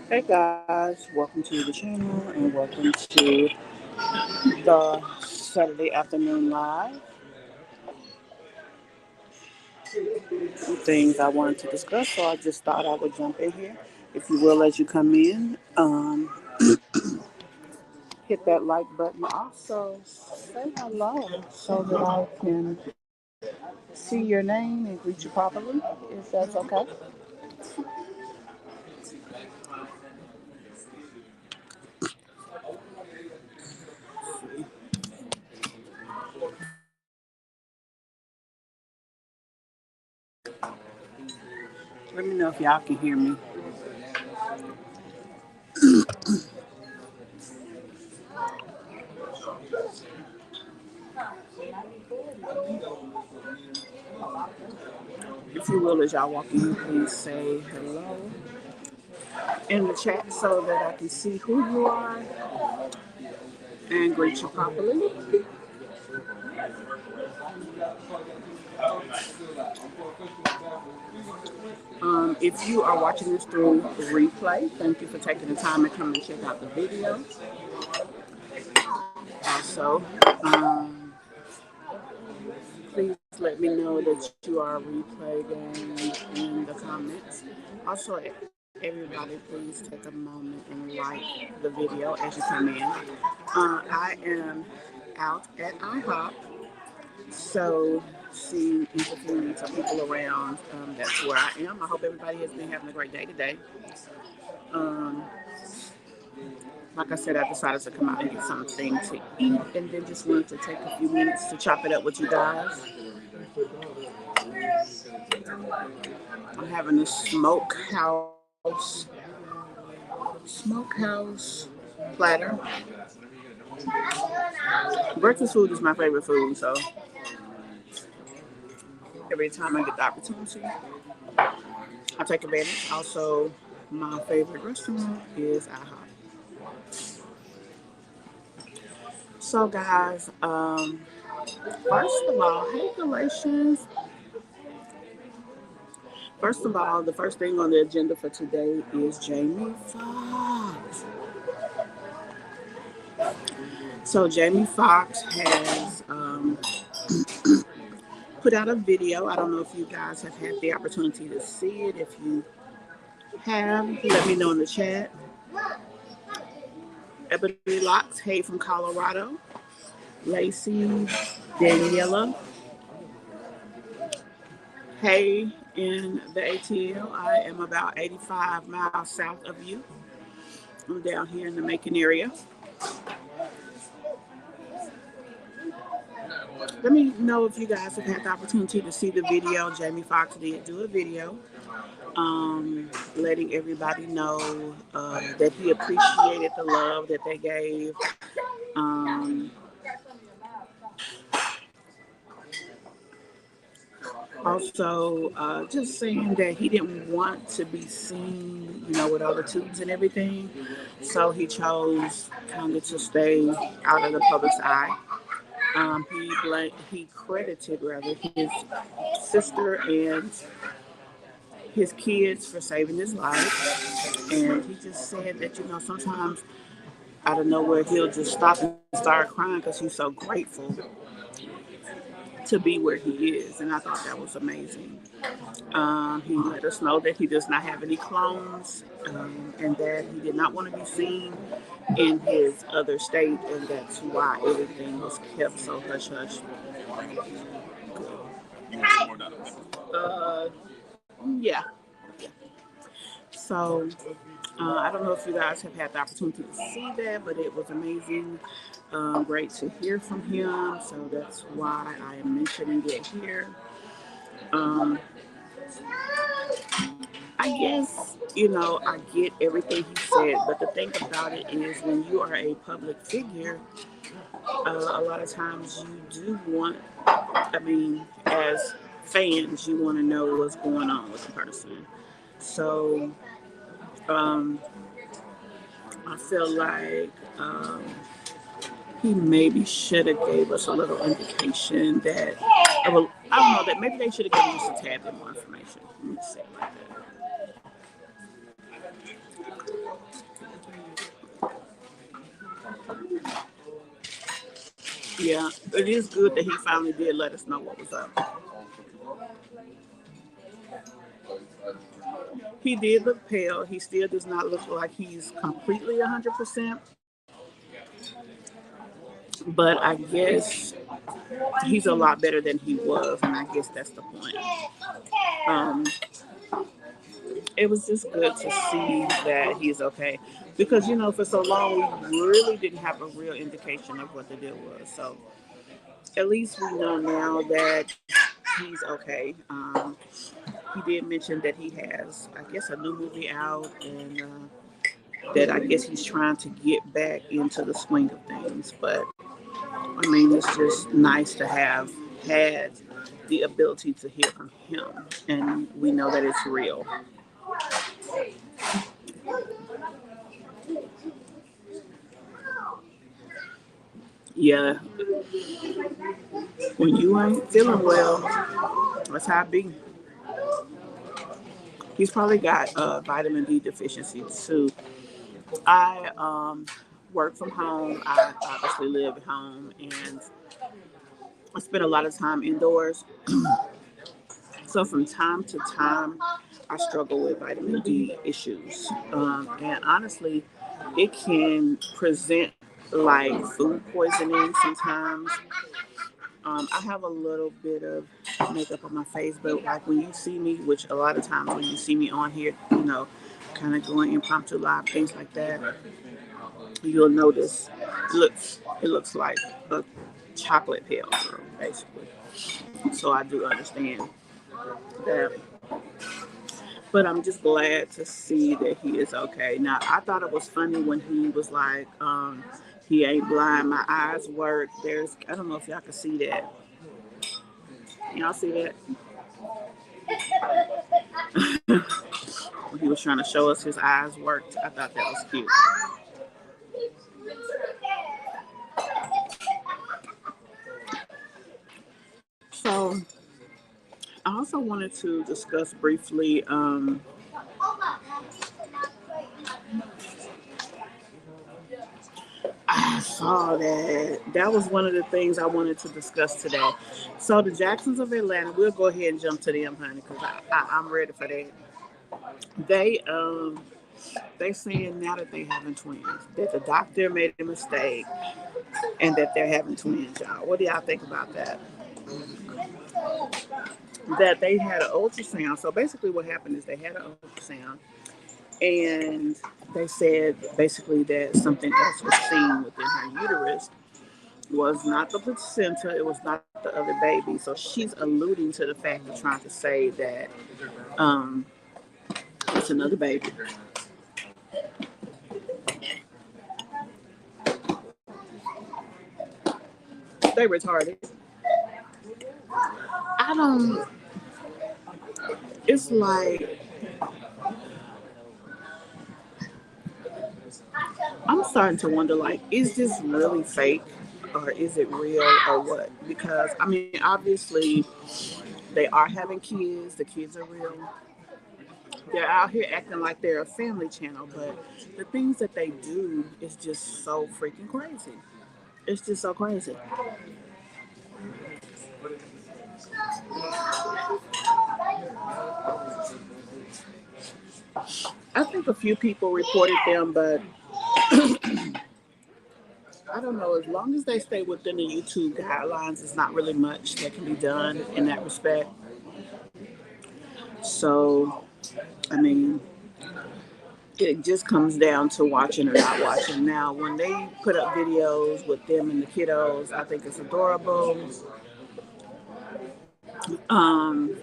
Hey guys, welcome to the channel and welcome to the Saturday afternoon live. Some things I wanted to discuss, so I just thought I would jump in here. If you will, as you come in, hit that like button. Also, say hello so that I can see your name and greet you properly, if that's okay. Let me know if y'all can hear me. If you will, as y'all walk in, please say hello in the chat so that I can see who you are and greet you properly. If you are watching this through replay, thank you for taking the time to come and check out the video. Also, please let me know that you are replaying in the comments. Also, everybody, please take a moment and like the video as you come in. I am out at IHOP, so seeing interviewing some people around. That's where I am. I hope everybody has been having a great day today. Um, like I said, I decided to come out and get something to eat, and then just wanted to take a few minutes to chop it up with you guys. I'm having a smokehouse platter. Breakfast food is my favorite food, so every time I get the opportunity, I take advantage. Also, my favorite restaurant is IHOP. So, guys, first of all, hey, Galatians. First of all, the first thing on the agenda for today is Jamie Foxx. So, Jamie Foxx has put out a video. I don't know if you guys have had the opportunity to see it. If you have, let me know in the chat. Ebony Locks, hey from Colorado. Lacey, Daniela, hey in the ATL. I am about 85 miles south of you. I'm down here in the Macon area. Let me know if you guys have had the opportunity to see the video. Jamie Foxx did do a video letting everybody know that he appreciated the love that they gave. Um, Also, just saying that he didn't want to be seen, with all the tubes and everything. So he chose kind of to stay out of the public's eye. He credited rather his sister and his kids for saving his life, and he just said that sometimes out of nowhere he'll just stop and start crying because he's so grateful to be where he is, and I thought that was amazing. He let us know that he does not have any clones, and that he did not want to be seen in his other state, and that's why everything was kept so hush hush. Uh, yeah. So I don't know if you guys have had the opportunity to see that, but it was amazing. Great to hear from him. So that's why I am mentioning it here. Um, I guess, I get everything he said, but the thing about it is when you are a public figure, a lot of times you do want, as fans, you want to know what's going on with the person. So I feel like he maybe should have gave us a little indication that, I don't know, that maybe they should have given us a tad bit more information. Let me say it like that. Yeah, it is good that he finally did let us know what was up. He did look pale. He still does not look like he's completely 100%. But I guess he's a lot better than he was, and I guess that's the point. Um, it was just good to see that he's okay, because for so long we really didn't have a real indication of what the deal was. So at least we know now that he's okay. He did mention that he has, I guess, a new movie out, and that I guess he's trying to get back into the swing of things. But I mean, it's just nice to have had the ability to hear from him, and we know that it's real. Yeah, when you ain't feeling well, that's how it be. He's probably got vitamin D deficiency too. I work from home. I obviously live at home, and I spend a lot of time indoors. So from time to time, I struggle with vitamin D issues. And honestly, it can present like food poisoning sometimes. I have a little bit of makeup on my face, but like when you see me, which a lot of times when you see me on here, kind of going impromptu live, things like that, you'll notice it looks like a chocolate pale girl, basically. So I do understand that. But I'm just glad to see that he is okay. Now, I thought it was funny when he was like, he ain't blind, my eyes work. I don't know if y'all can see that. Y'all see that? When he was trying to show us his eyes worked, I thought that was cute. So, I also wanted to discuss briefly. I saw that. That was one of the things I wanted to discuss today. So the Jacksons of Atlanta, we'll go ahead and jump to them, honey, because I'm ready for that. They they saying now that they having twins, that the doctor made a mistake, and that they're having twins, y'all. What do y'all think about that? That they had an ultrasound. So basically, what happened is they had an ultrasound, and they said basically that something else was seen within her uterus. Was not the placenta. It was not the other baby. So she's alluding to the fact of trying to say that um, it's another baby. They retarded. I don't. It's like I'm starting to wonder. Like, is this really fake, or is it real, or what? Because I mean, obviously, they are having kids. The kids are real. They're out here acting like they're a family channel, but the things that they do is just so freaking crazy. It's just so crazy. I think a few people reported them, but I don't know. As long as they stay within the YouTube guidelines, it's not really much that can be done in that respect. So, I mean, it just comes down to watching or not watching. Now, when they put up videos with them and the kiddos, I think it's adorable. Um,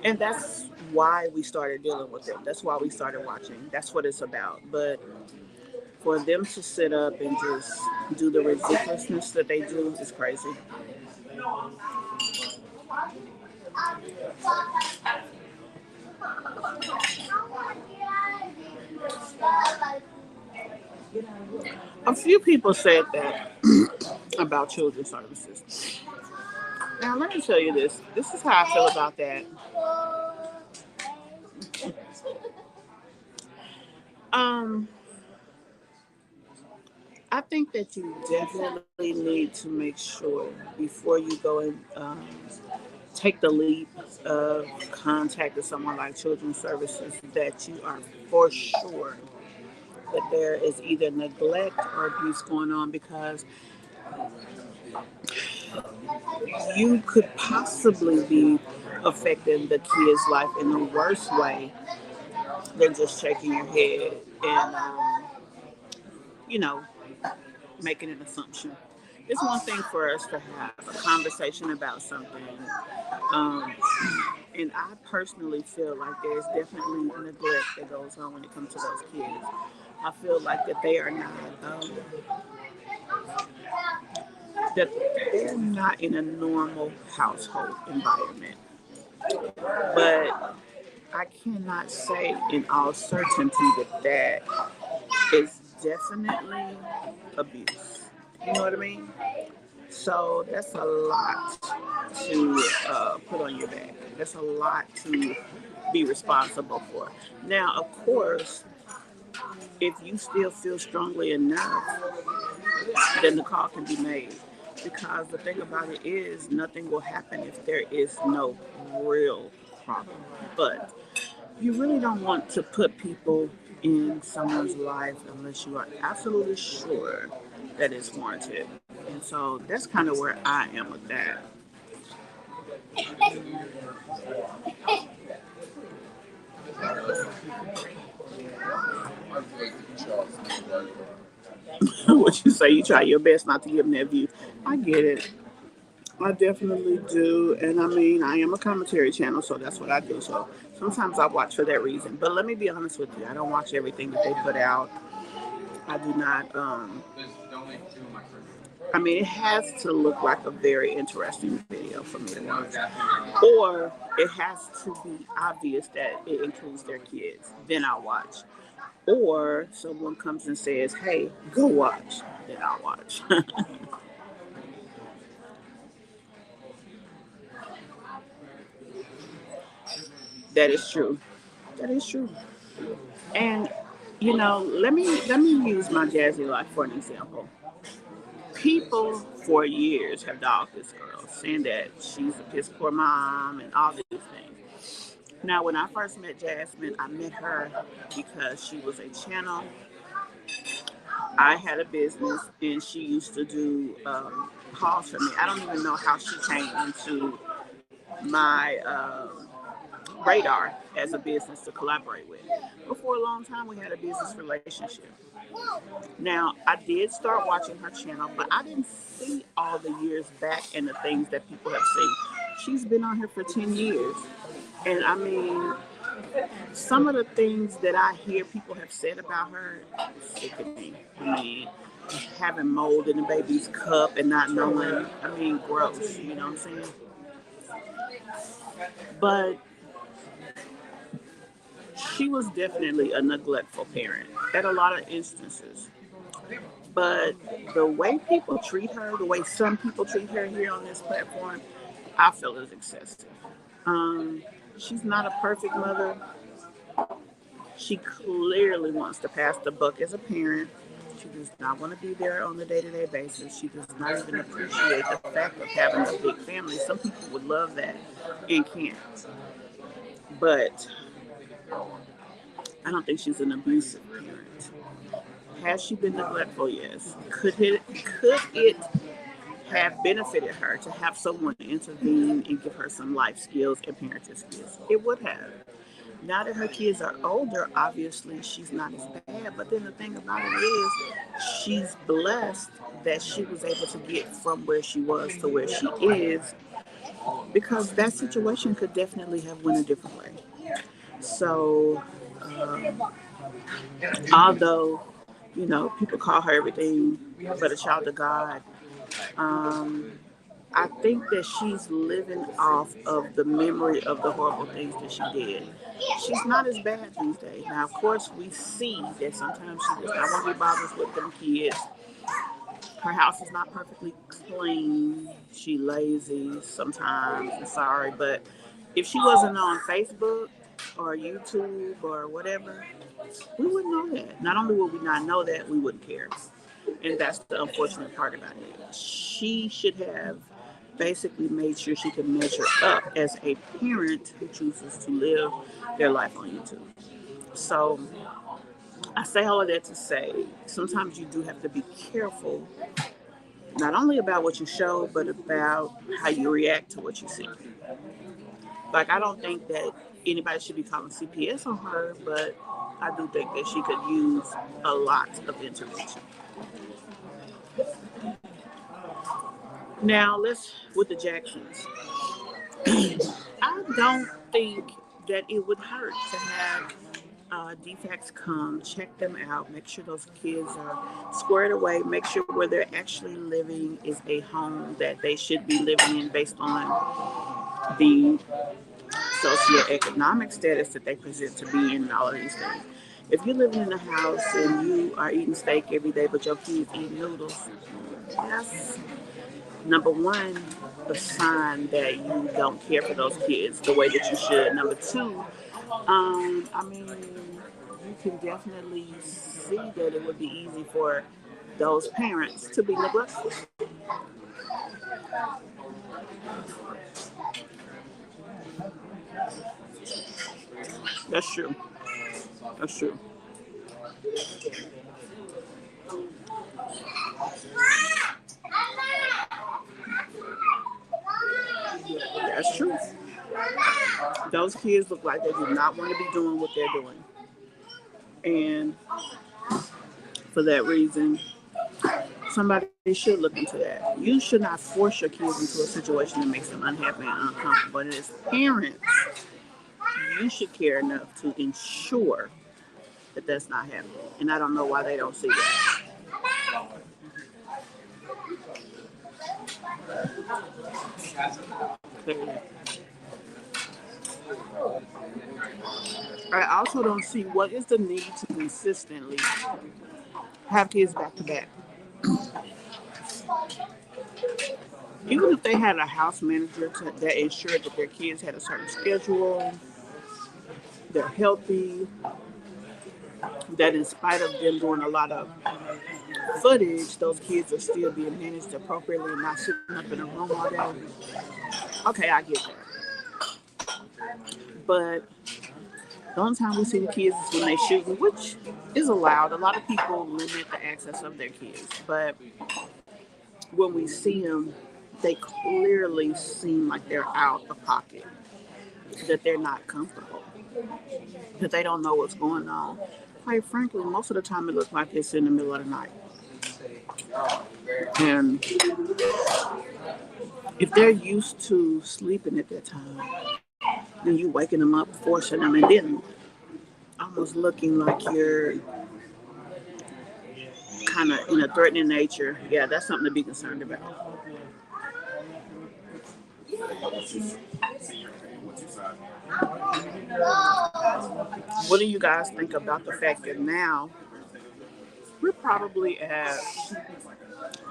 and that's why we started dealing with them. That's why we started watching. That's what it's about. But for them to sit up and just do the ridiculousness that they do is crazy. A few people said that about children's services. Now, let me tell you this. This is how I feel about that. Um, I think that you definitely need to make sure before you go and take the leap of contacting someone like Children's Services that you are for sure that there is either neglect or abuse going on, because you could possibly be affecting the kid's life in the worst way than just shaking your head and, you know, making an assumption. It's one thing for us to have a conversation about something. Um, and I personally feel like there's definitely neglect that goes on when it comes to those kids. I feel like that they are not that they're not in a normal household environment. But I cannot say in all certainty that that is definitely abuse. You know what I mean? So that's a lot to put on your back. That's a lot to be responsible for. Now, of course, if you still feel strongly enough, then the call can be made. Because the thing about it is, nothing will happen if there is no real problem. But you really don't want to put people in someone's life unless you are absolutely sure that it's warranted. And so that's kind of where I am with that. What you say, you try your best not to give them that view. I get it. I definitely do. And I mean, I am a commentary channel, so that's what I do. So sometimes I watch for that reason. But let me be honest with you, I don't watch everything that they put out. I do not. I mean, it has to look like a very interesting video for me to watch, or it has to be obvious that it includes their kids. Then I'll watch. Or someone comes and says, "Hey, go watch." Then I'll watch. That is true. That is true. And let me use my Jazzy life for an example. People for years have dogged this girl, saying that she's a piss poor mom and all these things. Now, when I first met Jasmine, I met her because she was a channel. I had a business, and she used to do calls for me. I don't even know how she came into my radar as a business to collaborate with. But for a long time, we had a business relationship. Now, I did start watching her channel, but I didn't see all the years back and the things that people have seen. She's been on here for 10 years. And I mean, some of the things that I hear people have said about her sicken me. I mean, having mold in the baby's cup and not knowing, I mean, gross, you know what I'm saying? But she was definitely a neglectful parent at a lot of instances. But the way people treat her, the way some people treat her here on this platform, I feel is excessive. Um, she's not a perfect mother. She clearly wants to pass the buck as a parent. She does not want to be there on a day-to-day basis. She does not even appreciate the fact of having a big family. Some people would love that and can't. But I don't think she's an abusive parent. Has she been neglectful? Yes. Could it have benefited her to have someone intervene and give her some life skills and parenting skills? It would have. Now that her kids are older, obviously she's not as bad. But then the thing about it is, she's blessed that she was able to get from where she was to where she is, because that situation could definitely have went a different way. So, um, although people call her everything but a child of God, um, I think that she's living off of the memory of the horrible things that she did. She's not as bad these days. Now, of course, we see that sometimes she does not want to be bothered with them kids. Her house is not perfectly clean. She lazy sometimes. I'm sorry, but if she wasn't on Facebook or YouTube or whatever, we wouldn't know that. Not only would we not know that, we wouldn't care. And that's the unfortunate part about it. She should have basically made sure she could measure up as a parent who chooses to live their life on YouTube. So I say all of that to say sometimes you do have to be careful, not only about what you show, but about how you react to what you see. Like, I don't think that anybody should be calling CPS on her, but I do think that she could use a lot of intervention. Now, let's with the Jacksons. I don't think that it would hurt to have defects come, check them out, make sure those kids are squared away, make sure where they're actually living is a home that they should be living in based on the socioeconomic status that they present to be in and all of these things. If you're living in a house and you are eating steak every day, but your kids eat noodles, that's number one, a sign that you don't care for those kids the way that you should. Number two, I mean, you can definitely see that it would be easy for those parents to be neglectful. That's true. That's true. That's true. Those kids look like they do not want to be doing what they're doing. And for that reason, somebody should look into that. You should not force your kids into a situation that makes them unhappy and uncomfortable. And as parents, you should care enough to ensure that that's not happening. And I don't know why they don't see that. I also don't see what is the need to consistently have kids back to back. Even if they had a house manager that ensured that their kids had a certain schedule, they're healthy, that in spite of them doing a lot of footage, those kids are still being managed appropriately and not sitting up in a room all day. Okay, I get that. But the only time we see the kids is when they shooting, which is allowed. A lot of people limit the access of their kids, but when we see them, they clearly seem like they're out of pocket, that they're not comfortable, that they don't know what's going on. Quite frankly, most of the time it looks like it's in the middle of the night. And if they're used to sleeping at that time, then you waking them up, forcing them, and then almost looking like you're kind of in a threatening nature. Yeah, that's something to be concerned about. What do you guys think about the fact that now we're probably at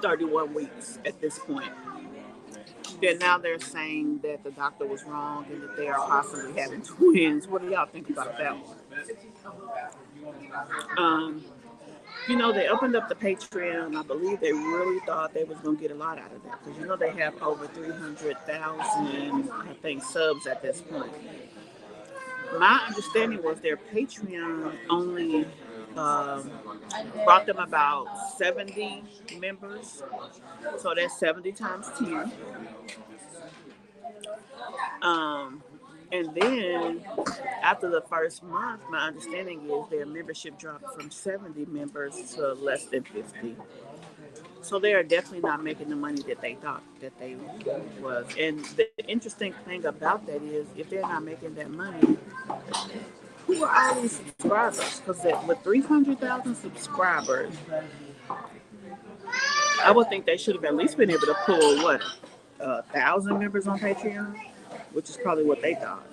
31 weeks at this point? That now they're saying that the doctor was wrong and that they are possibly having twins. What do y'all think about that one? They opened up the Patreon. I believe they really thought they was going to get a lot out of that because, they have over 300,000, I think, subs at this point. My understanding was their Patreon only brought them about 70 members. So that's 70 times 10. And then after the first month, my understanding is their membership dropped from 70 members to less than 50. So they are definitely not making the money that they thought that they was. And the interesting thing about that is if they're not making that money, who are all these subscribers? Because with 300,000 subscribers, I would think they should have at least been able to pull what? 1,000 members on Patreon, which is probably what they thought.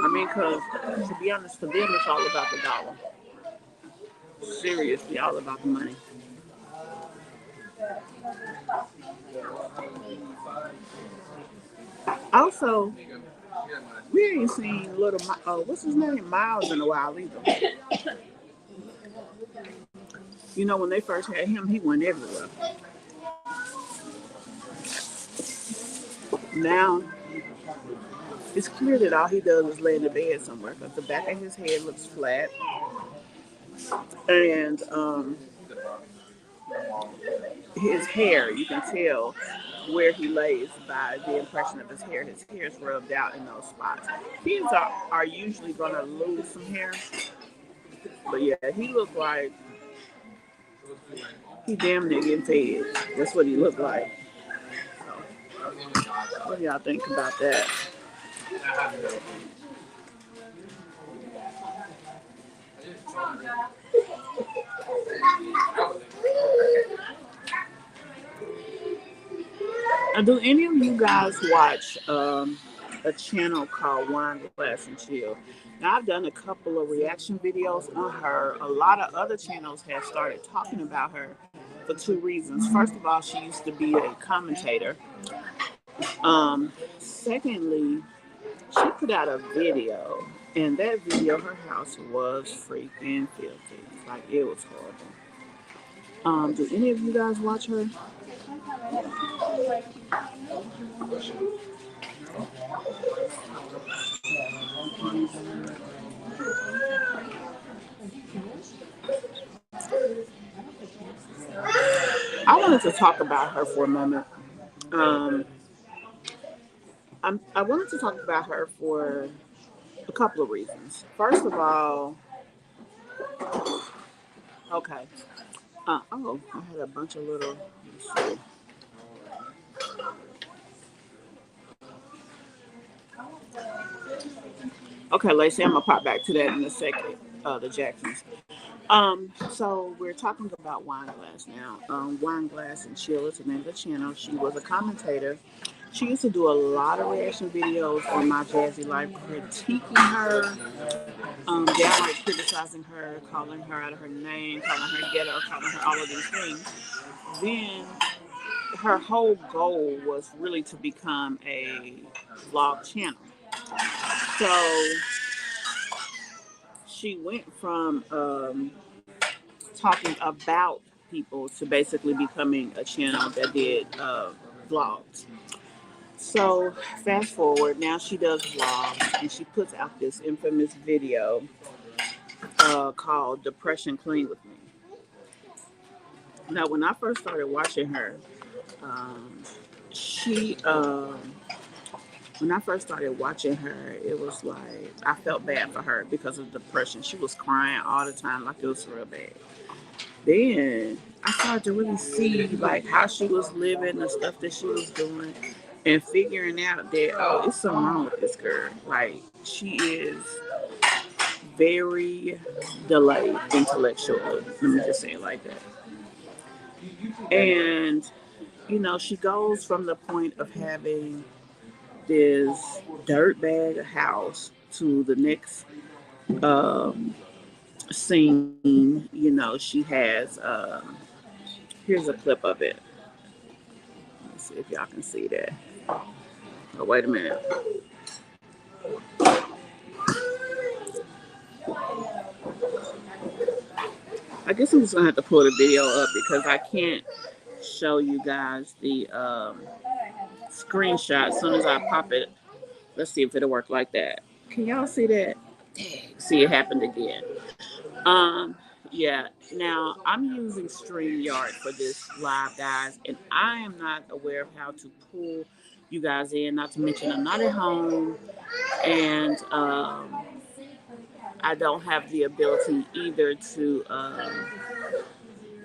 I mean, because to be honest, to them, it's all about the dollar. Seriously, all about the money. Also, we ain't seen little, what's his name? Miles in a while either. You know, when they first had him, he went everywhere. Now, it's clear that all he does is lay in the bed somewhere because the back of his head looks flat. And his hair, you can tell where he lays by the impression of his hair. His hair is rubbed out in those spots. Kids are usually going to lose some hair. But yeah, he looked like he damn near getting fed. That's what he looked like. What do y'all think about that? Do any of you guys watch a channel called Wineglass and Chill? Now, I've done a couple of reaction videos on her. A lot of other channels have started talking about her for two reasons. First of all, she used to be a commentator. Secondly, she put out a video, and that video, her house was freaking filthy. Like, it was horrible. Do any of you guys watch her? I wanted to talk about her for a moment. Um, I wanted to talk about her for a couple of reasons. First of all, okay. Oh, I had a bunch of little. Let's see. Okay, Lacey, I'm gonna pop back to that in a second. The Jacksons. So we're talking about Wineglass now. Wineglass and Chill is the name of the channel. She was a commentator. She used to do a lot of reaction videos on My Jazzy Life, critiquing her, downright criticizing her, calling her out of her name, calling her ghetto, calling her all of these things. Then her whole goal was really to become a vlog channel. So she went from talking about people to basically becoming a channel that did vlogs. So fast forward, now she does vlogs and she puts out this infamous video called Depression Clean with Me. Now, when I first started watching her, she when I first started watching her, it was like I felt bad for her because of depression. She was crying all the time, like it was real bad. Then I started to really see like how she was living, the stuff that she was doing, and figuring out that it's something wrong with this girl. Like she is very delayed intellectually. Let me just say it like that. And she goes from the point of having this dirtbag house to the next scene. She has here's a clip of it. Let's see if y'all can see that. Oh, wait a minute. I guess I'm just gonna have to pull the video up because I can't show you guys the screenshot as soon as I pop it. Let's see if it'll work like that. Can y'all see that? See, it happened again. Yeah. Now I'm using StreamYard for this live, guys, and I am not aware of how to pull you guys in. Not to mention, I'm not at home, and I don't have the ability either to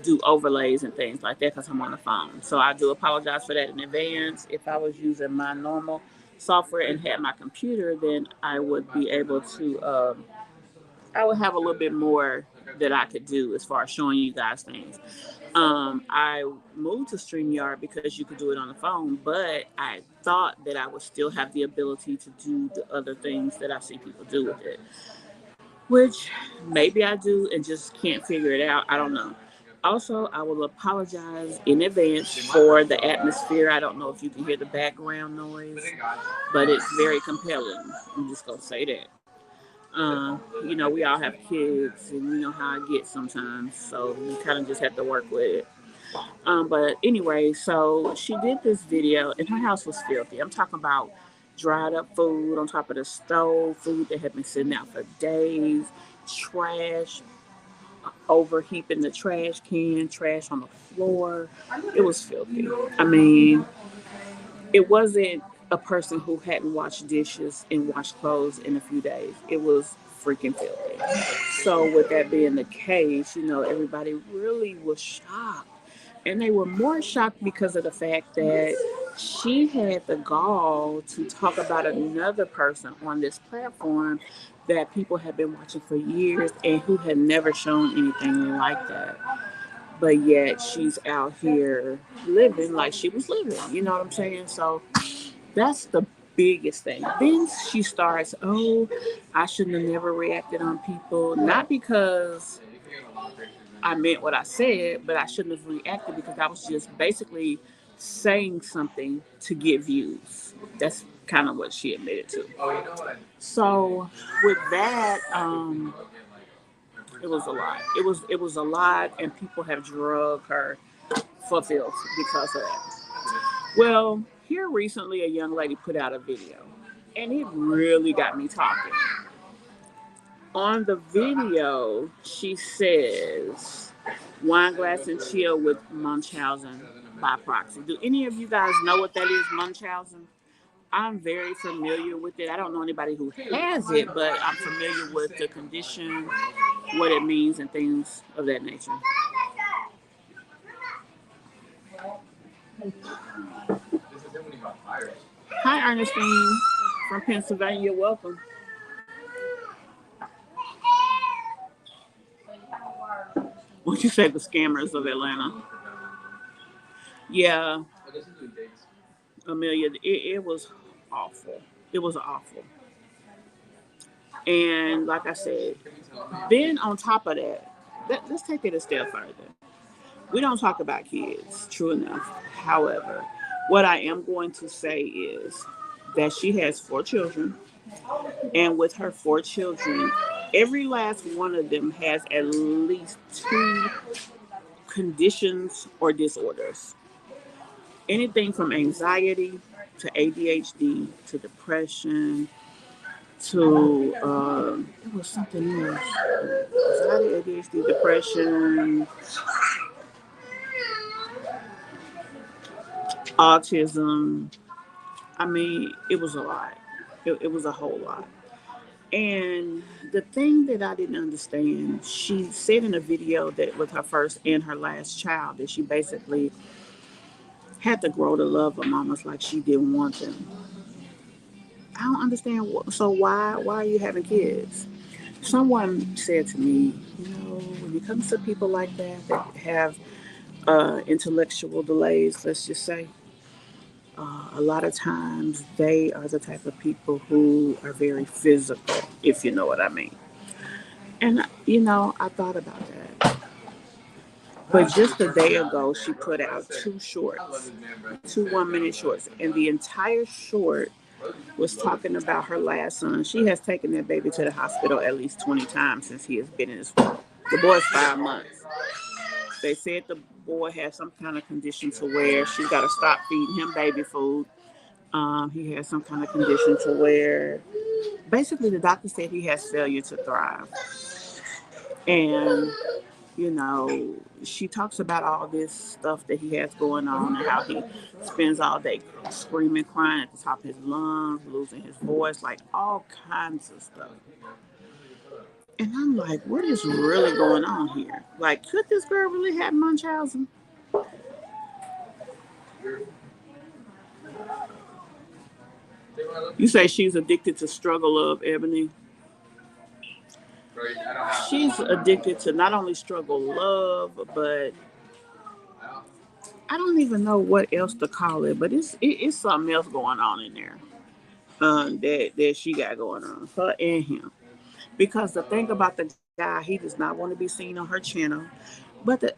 do overlays and things like that because I'm on the phone. So I do apologize for that in advance. If I was using my normal software and had my computer, then I would be able to. I would have a little bit more that I could do as far as showing you guys things. I moved to StreamYard because you could do it on the phone, but I thought that I would still have the ability to do the other things that I see people do with it, which maybe I do and just can't figure it out. I don't know. Also, I will apologize in advance for the atmosphere. I don't know if you can hear the background noise, but it's very compelling. I'm just going to say that. We all have kids, and you know how I get sometimes, so you kind of just have to work with it. But anyway, so she did this video, and her house was filthy. I'm talking about dried up food on top of the stove, food that had been sitting out for days, trash overheaping the trash can, trash on the floor. It was filthy. I mean, it wasn't a person who hadn't washed dishes and washed clothes in a few days. It was freaking filthy. So with that being the case, everybody really was shocked. And they were more shocked because of the fact that she had the gall to talk about another person on this platform that people had been watching for years and who had never shown anything like that. But yet she's out here living like she was living. You know what I'm saying? So that's the biggest thing. Then she starts, oh, I shouldn't have never reacted on people. Not because I meant what I said, but I shouldn't have reacted because I was just basically saying something to get views. That's kind of what she admitted to. So with that, it was a lot. It was a lot, and people have drugged her for filth because of that. Well, here recently, a young lady put out a video, and it really got me talking. On the video, she says, Wineglass and chill with Munchausen by proxy. Do any of you guys know what that is, Munchausen? I'm very familiar with it. I don't know anybody who has it, but I'm familiar with the condition, what it means, and things of that nature. Hi, Ernestine from Pennsylvania. Welcome. What you say, the scammers of Atlanta? Yeah, Amelia, it was awful. It was awful. And like I said, then on top of that, let's take it a step further. We don't talk about kids, true enough. However, what I am going to say is that she has 4 children, and with her 4 children, every last one of them has at least 2 conditions or disorders. Anything from anxiety to ADHD to depression to it was something else. Anxiety, ADHD, depression, autism. I mean, it was a lot. It was a whole lot. And the thing that I didn't understand, she said in a video that with her first and her last child, that she basically had to grow to love them almost like she didn't want them. I don't understand. So why are you having kids? Someone said to me, when it comes to people like that have intellectual delays, let's just say, a lot of times they are the type of people who are very physical, if you know what I mean. And, I thought about that. But just a day ago, she put out 2 shorts, 2 1-minute shorts. And the entire short was talking about her last son. She has taken that baby to the hospital at least 20 times since he has been in his. The boy's 5 months. They said the boy has some kind of condition to where she's got to stop feeding him baby food. He has some kind of condition to where basically the doctor said he has failure to thrive. And, she talks about all this stuff that he has going on and how he spends all day screaming, crying at the top of his lungs, losing his voice, like all kinds of stuff. And I'm like, what is really going on here? Like, could this girl really have Munchausen? You say she's addicted to struggle of Ebony. She's addicted to not only struggle love, but I don't even know what else to call it. But it's something else going on in there. That she got going on, her and him. Because the thing about the guy, he does not want to be seen on her channel. But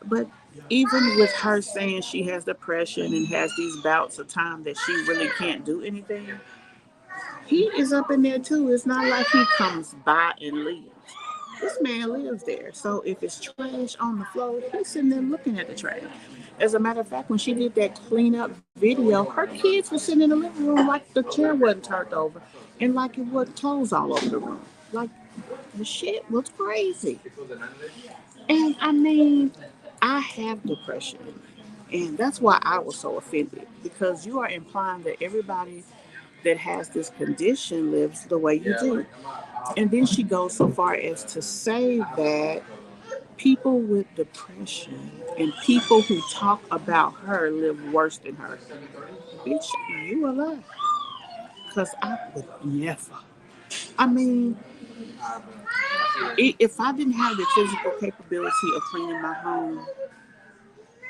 even with her saying she has depression and has these bouts of time that she really can't do anything, he is up in there too. It's not like he comes by and leaves. This man lives there. So if it's trash on the floor, he's sitting there looking at the trash. As a matter of fact, when she did that cleanup video, her kids were sitting in the living room like the chair wasn't turned over and like it was clothes all over the room. Like the shit was crazy. And I mean, I have depression. And that's why I was so offended because you are implying that everybody that has this condition lives the way you do. And then she goes so far as to say that people with depression and people who talk about her live worse than her. Bitch, you a lie. Because I would never. I mean, if I didn't have the physical capability of cleaning my home,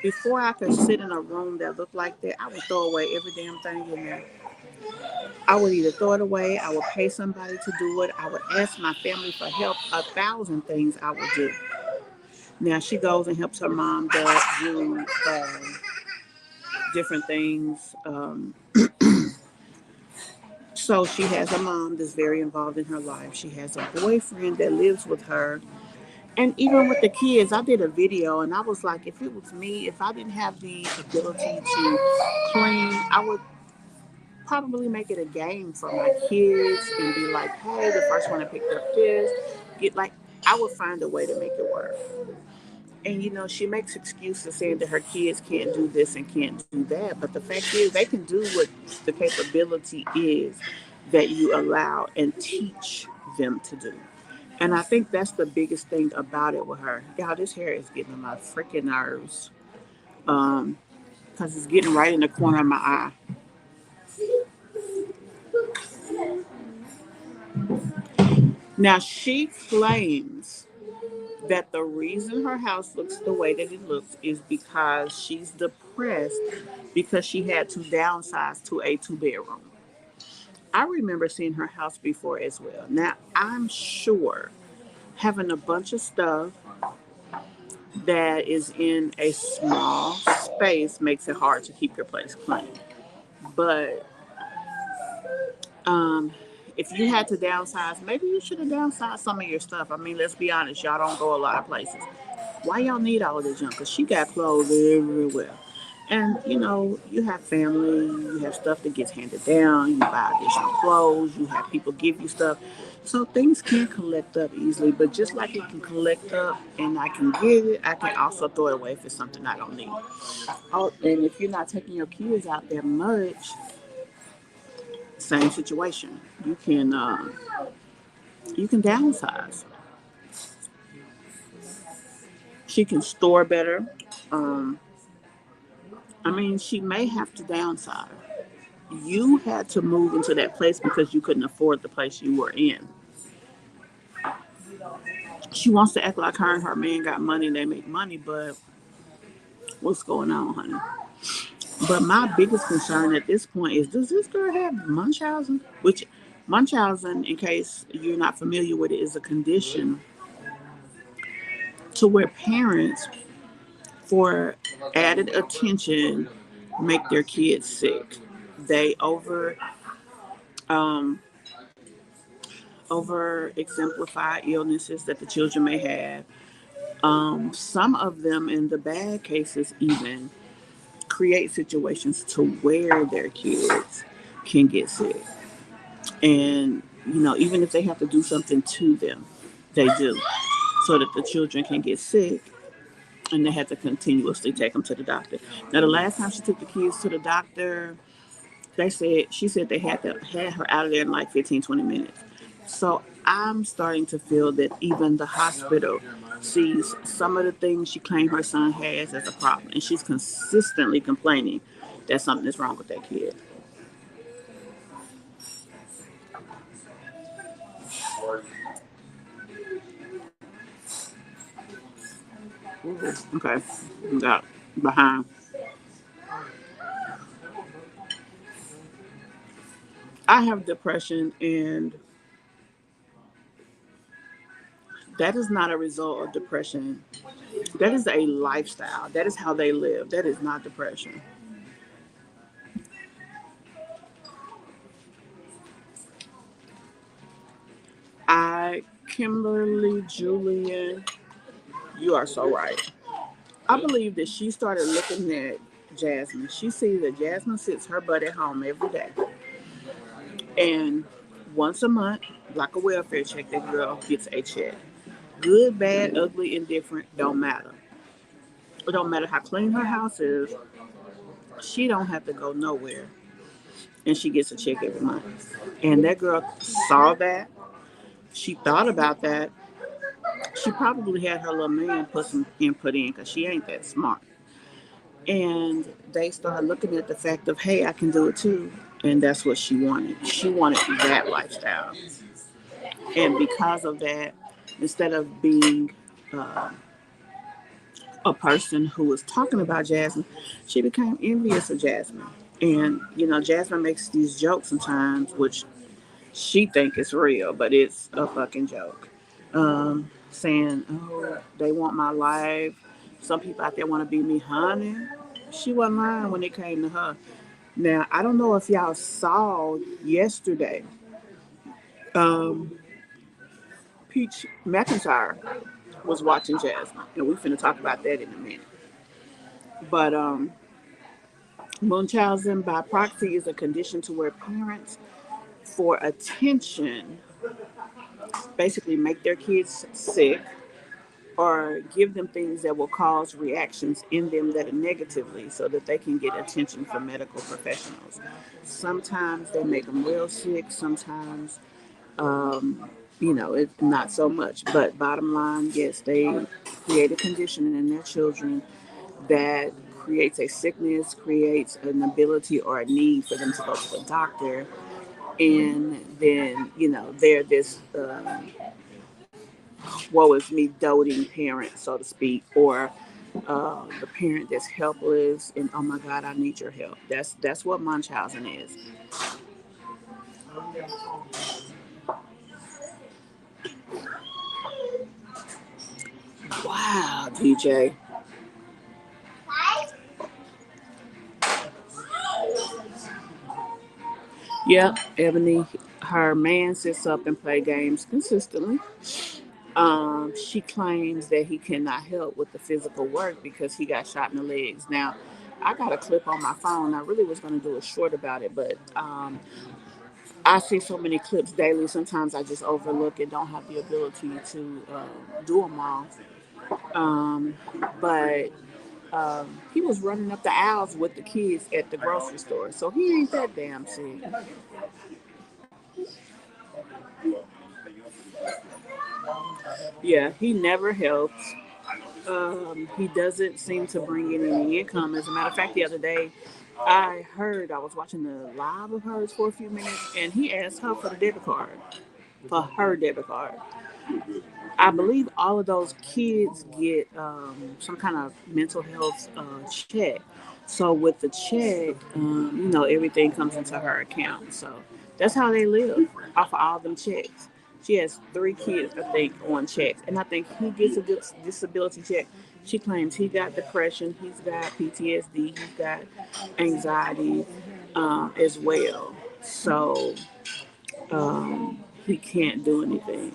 before I could sit in a room that looked like that, I would throw away every damn thing in there. I would either throw it away, I would pay somebody to do it, I would ask my family for help. 1,000 things I would do. Now she goes and helps her mom do different things. So she has a mom that's very involved in her life. She has a boyfriend that lives with her. And even with the kids, I did a video and I was like, if it was me, if I didn't have the ability to clean, I would probably make it a game for my kids and be like, hey, the first one to pick up this, get like, I would find a way to make it work. And she makes excuses saying that her kids can't do this and can't do that. But the fact is, they can do what the capability is that you allow and teach them to do. And I think that's the biggest thing about it with her. Y'all, this hair is getting on my freaking nerves. Because it's getting right in the corner of my eye. Now, she claims that the reason her house looks the way that it looks is because she's depressed because she had to downsize to a 2 bedroom. I remember seeing her house before as well. Now, I'm sure having a bunch of stuff that is in a small space makes it hard to keep your place clean. But um, if you had to downsize, maybe you should have downsized some of your stuff. I mean, let's be honest, y'all don't go a lot of places. Why y'all need all of this junk? Because she got clothes everywhere. And you have family, you have stuff that gets handed down, you buy additional clothes, you have people give you stuff. So things can collect up easily, but just like it can collect up and I can give it, I can also throw it away if it's something I don't need. Oh, and if you're not taking your kids out there much, same situation. You can downsize. She can store better. Um, I mean, she may have to downsize. You had to move into that place because you couldn't afford the place you were in. She wants to act like her and her man got money and they make money, but what's going on, honey? But my biggest concern at this point is, does this girl have Munchausen? Which Munchausen, in case you're not familiar with it, is a condition to where parents, for added attention, make their kids sick. They um, over exemplify illnesses that the children may have. Some of them, in the bad cases, even create situations to where their kids can get sick. And, even if they have to do something to them, they do, so that the children can get sick and they have to continuously take them to the doctor. Now, the last time she took the kids to the doctor, she said they had her out of there in like 15, 20 minutes. So I'm starting to feel that even the hospital sees some of the things she claimed her son has as a problem. And she's consistently complaining that something is wrong with that kid. Ooh, okay. Got behind. I have depression, and that is not a result of depression. That is a lifestyle. That is how they live. That is not depression. Kimberly Julian, you are so right. I believe that she started looking at Jasmine. She sees that Jasmine sits her butt at home every day. And once a month, like a welfare check, that girl gets a check. Good, bad, ugly, indifferent, don't matter. It don't matter how clean her house is. She don't have to go nowhere. And she gets a check every month. And that girl saw that. She thought about that. She probably had her little man put some input in because she ain't that smart. And they started looking at the fact of, hey, I can do it too. And that's what she wanted. She wanted that lifestyle. And because of that, instead of being uh, a person who was talking about Jasmine, she became envious of Jasmine. And, Jasmine makes these jokes sometimes, which she think is real, but it's a fucking joke. Saying, oh, they want my life. Some people out there want to be me, honey. She wasn't lying when it came to her. Now, I don't know if y'all saw yesterday, um, Peach McIntyre was watching Jasmine, and we finna talk about that in a minute. But Munchausen by proxy is a condition to where parents, for attention, basically make their kids sick or give them things that will cause reactions in them that are negatively so that they can get attention from medical professionals. Sometimes they make them real sick, sometimes, it's not so much. But bottom line, yes, they create a condition in their children that creates a sickness, creates an ability or a need for them to go to the doctor. And then, they're this woe is me doting parent, so to speak, or the parent that's helpless and oh my God, I need your help. That's what Munchausen is. Wow, DJ. Yep, Ebony. Her man sits up and play games consistently. She claims that he cannot help with the physical work because he got shot in the legs. Now, I got a clip on my phone. I really was going to do a short about it, but I see so many clips daily. Sometimes I just overlook and don't have the ability to do them all. Um, but he was running up the aisles with the kids at the grocery store, so he ain't that damn sick. Yeah, he never helps. He doesn't seem to bring in any income. As a matter of fact, the other day, I was watching the live of hers for a few minutes, and he asked her for the debit card, for her debit card. I believe all of those kids get some kind of mental health check. So with the check, everything comes into her account. So that's how they live off of all them checks. She has three kids, I think, on checks, and I think he gets a good disability check. She claims he got depression, he's got PTSD, he's got anxiety as well. So he can't do anything.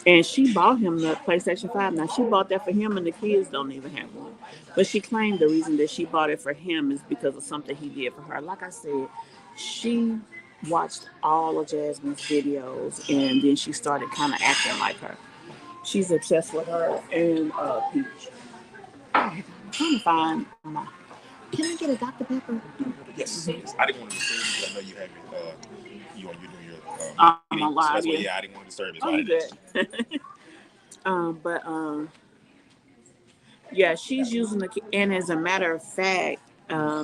And she bought him the PlayStation 5. Now, she bought that for him, and the kids don't even have one. But she claimed the reason that she bought it for him is because of something he did for her. Like I said, she watched all of Jasmine's videos, and then she started kind of acting like her. She's obsessed with her and Peach. I'm trying to find my. Can I get a Dr. Pepper? Yes, yes. I didn't want to disturb you because I know you have you're doing your I'm on eating. So live, that's why, yeah. yeah, I didn't want to disturb you. So Oh, I you didn't good? ask you. But yeah, she's using and as a matter of fact,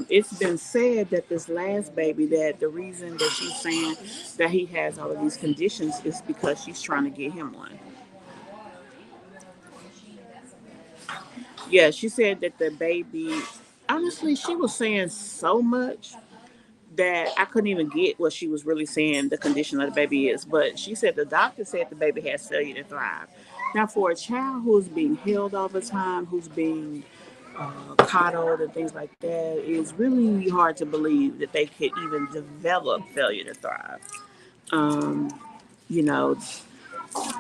it's been said that this last baby, that the reason that she's saying that he has all of these conditions is because she's trying to get him one. Yeah, she said that the baby, honestly, she was saying so much that I couldn't even get what she was really saying the condition of the baby is. But she said the doctor said the baby has failure to thrive. Now, for a child who's being held all the time, who's being coddled and things like that, it's really hard to believe that they could even develop failure to thrive. Um, you know,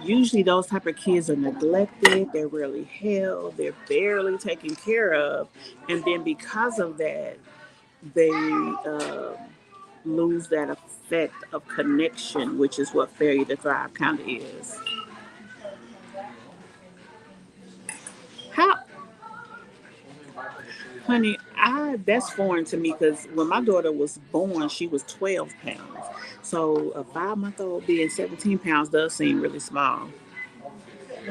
usually those type of kids are neglected, they're rarely held, they're barely taken care of, and then because of that, they lose that effect of connection, which is what failure to thrive kind of is. How, honey, I that's foreign to me because when my daughter was born, she was 12 pounds. So a 5 month old being 17 pounds does seem really small.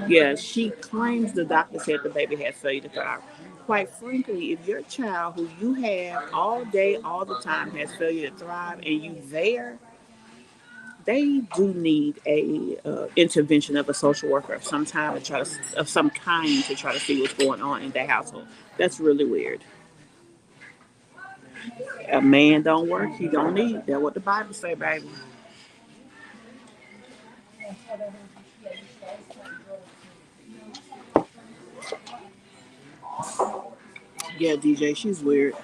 Yeah, she claims the doctor said the baby has failure to thrive. Quite frankly, if your child who you have all day, all the time has failure to thrive and you there, they do need a intervention of a social worker of some time to try to of some kind to try to see what's going on in their household. That's really weird. A man don't work, he don't need. That's what the Bible say, baby. Yeah, DJ, she's weird.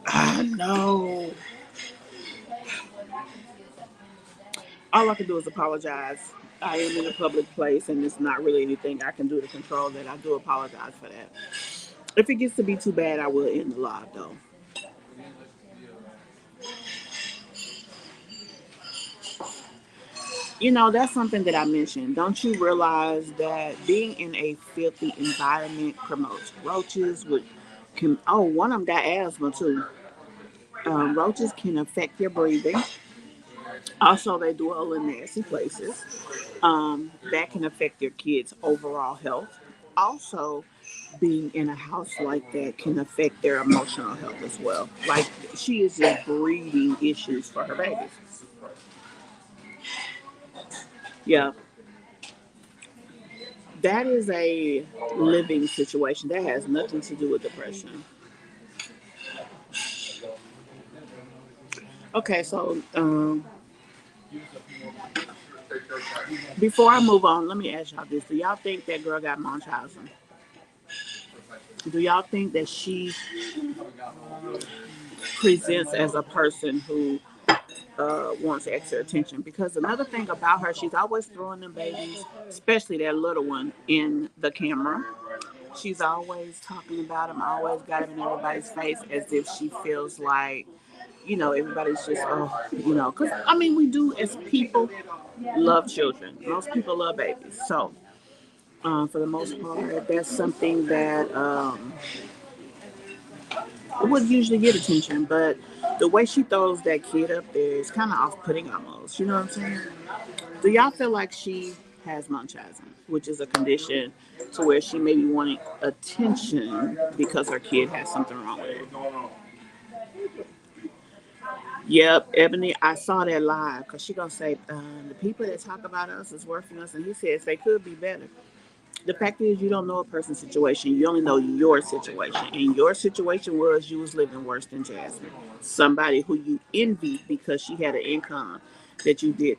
I know. All I can do is apologize. I am in a public place, and it's not really anything I can do to control that. I do apologize for that. If it gets to be too bad, I will end the live, though. You know, that's something that I mentioned. Don't you realize that being in a filthy environment promotes roaches? One of them got asthma too. Roaches can affect your breathing. Also, they dwell in nasty places. That can affect your kids' overall health. Also, being in a house like that can affect their emotional health as well. Like she is just breeding issues for her babies. Yeah, that is a living situation. That has nothing to do with depression. Okay, so before I move on, let me ask y'all this: do y'all think that girl got Munchausen? Do y'all think that she presents as a person who wants extra attention? Because another thing about her, she's always throwing them babies, especially that little one, in the camera. She's always talking about him, always got him in everybody's face as if she feels like, everybody's just, because I mean, we do as people love children. Most people love babies. So, for the most part, that's something that would usually get attention. But the way she throws that kid up there is kind of off putting almost. You know what I'm saying? Do y'all feel like she has Munchausen, which is a condition to where she may be wanting attention because her kid has something wrong with it? Yep, Ebony, I saw that live because she gonna say the people that talk about us is worse than us, and he says they could be better. The fact is, you don't know a person's situation. You only know your situation, and your situation was you was living worse than Jasmine, somebody who you envied because she had an income that you did.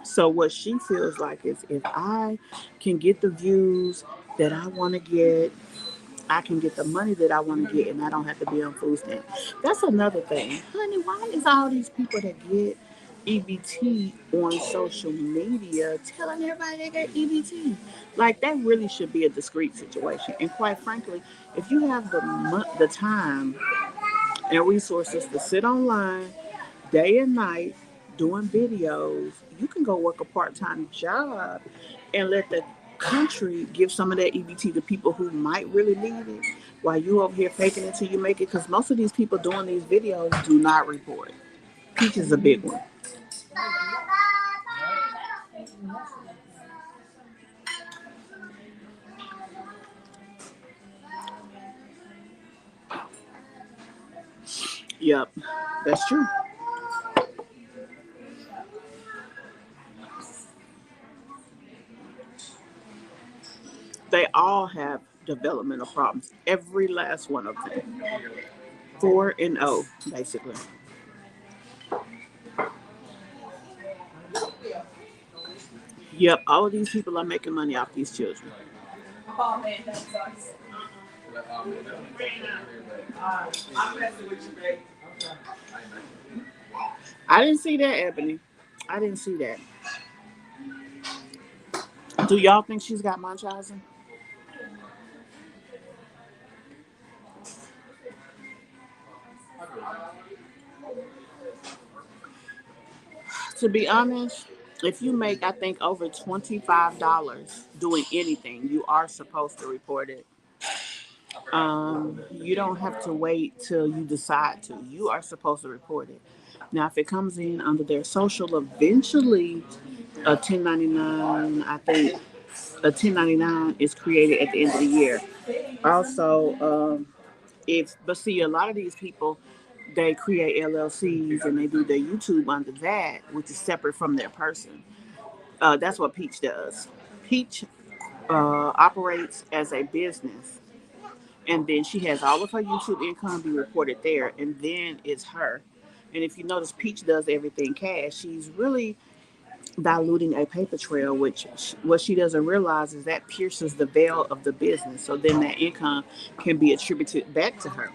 So what she feels like is if I can get the views that I want to get, I can get the money that I want to get, and I don't have to be on food stamps. That's another thing, honey. Why is all these people that get EBT on social media telling everybody they got EBT? Like that really should be a discreet situation. And quite frankly, if you have the time and resources to sit online day and night doing videos, you can go work a part-time job and let the country give some of that EBT to people who might really need it while you over here faking it till you make it, because most of these people doing these videos do not report. Peach is a big one. Yep, that's true. They all have developmental problems. Every last one of them. 4 and 0, basically. Yep, all of these people are making money off these children. I didn't see that, Ebony. I didn't see that. Do y'all think she's got Munchausen? To be honest, if you make, I think, over $25 doing anything, you are supposed to report it. You don't have to wait till you decide to. You are supposed to report it. Now, if it comes in under their social, eventually a 1099, I think a 1099 is created at the end of the year. Also, if but see, a lot of these people, they create LLCs and they do their YouTube under that, which is separate from their person. That's what Peach does. Peach operates as a business, and then she has all of her YouTube income be reported there, and then it's her. And if you notice, Peach does everything cash. She's really diluting a paper trail, which what she doesn't realize is that pierces the veil of the business. So then that income can be attributed back to her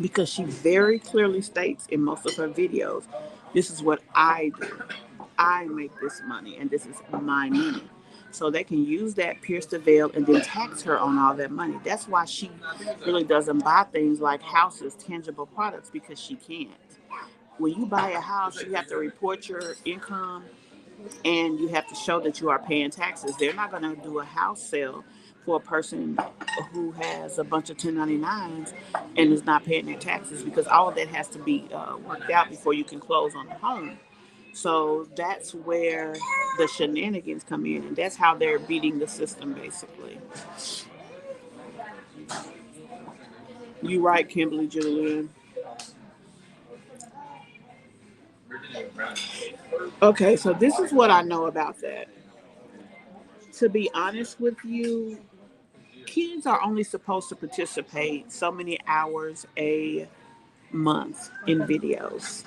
because she very clearly states in most of her videos, this is what I do. I make this money and this is my money. So they can use that, pierce the veil, and then tax her on all that money. That's why she really doesn't buy things like houses, tangible products, because she can't. When you buy a house, you have to report your income and you have to show that you are paying taxes. They're not going to do a house sale for a person who has a bunch of 1099s and is not paying their taxes, because all of that has to be worked out before you can close on the home. So that's where the shenanigans come in, and that's how they're beating the system, basically. You right, Kimberly Julian. Okay, so this is what I know about that. To be honest with you, kids are only supposed to participate so many hours a month in videos.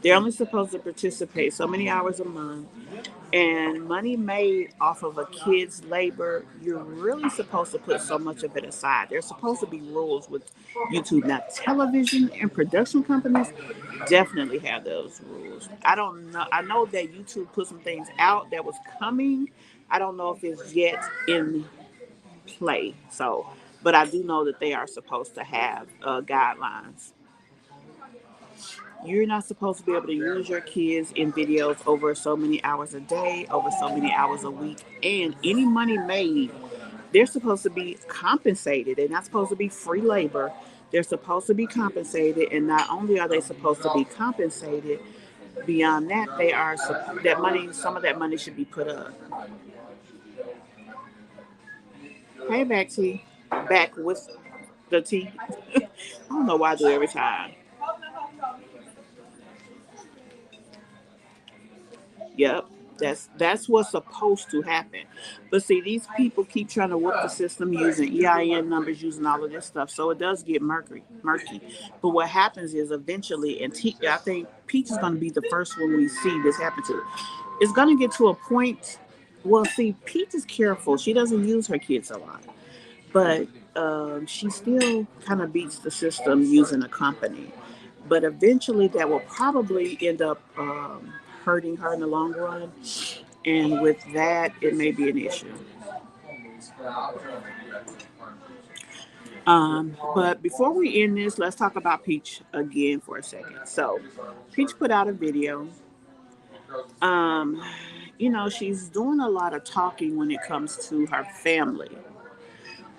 They're only supposed to participate so many hours a month. And money made off of a kid's labor, you're really supposed to put so much of it aside. There's supposed to be rules with YouTube. Now, television and production companies definitely have those rules. I don't know. I know that YouTube put some things out that was coming. I don't know if it's yet in play. So, but I do know that they are supposed to have guidelines. You're not supposed to be able to use your kids in videos over so many hours a day, over so many hours a week, and any money made, they're supposed to be compensated. They're not supposed to be free labor. They're supposed to be compensated, and not only are they supposed to be compensated, beyond that, they are that money. Some of that money should be put up. Hey, back T, back with the T. I don't know why I do it every time. Yep. That's what's supposed to happen. But see, these people keep trying to work the system using EIN numbers, using all of this stuff. So it does get murky. But what happens is eventually, and I think Peach is going to be the first one we see this happen to. It's going to get to a point. Well, see, Peach is careful. She doesn't use her kids a lot, but she still kind of beats the system using a company. But eventually, that will probably end up hurting her in the long run. And with that, it may be an issue. But before we end this, let's talk about Peach again for a second. So, Peach put out a video. Um, she's doing a lot of talking when it comes to her family.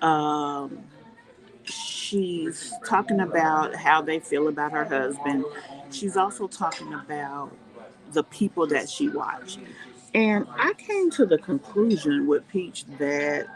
Um, she's talking about how they feel about her husband. She's also talking about the people that she watched. And I came to the conclusion with Peach that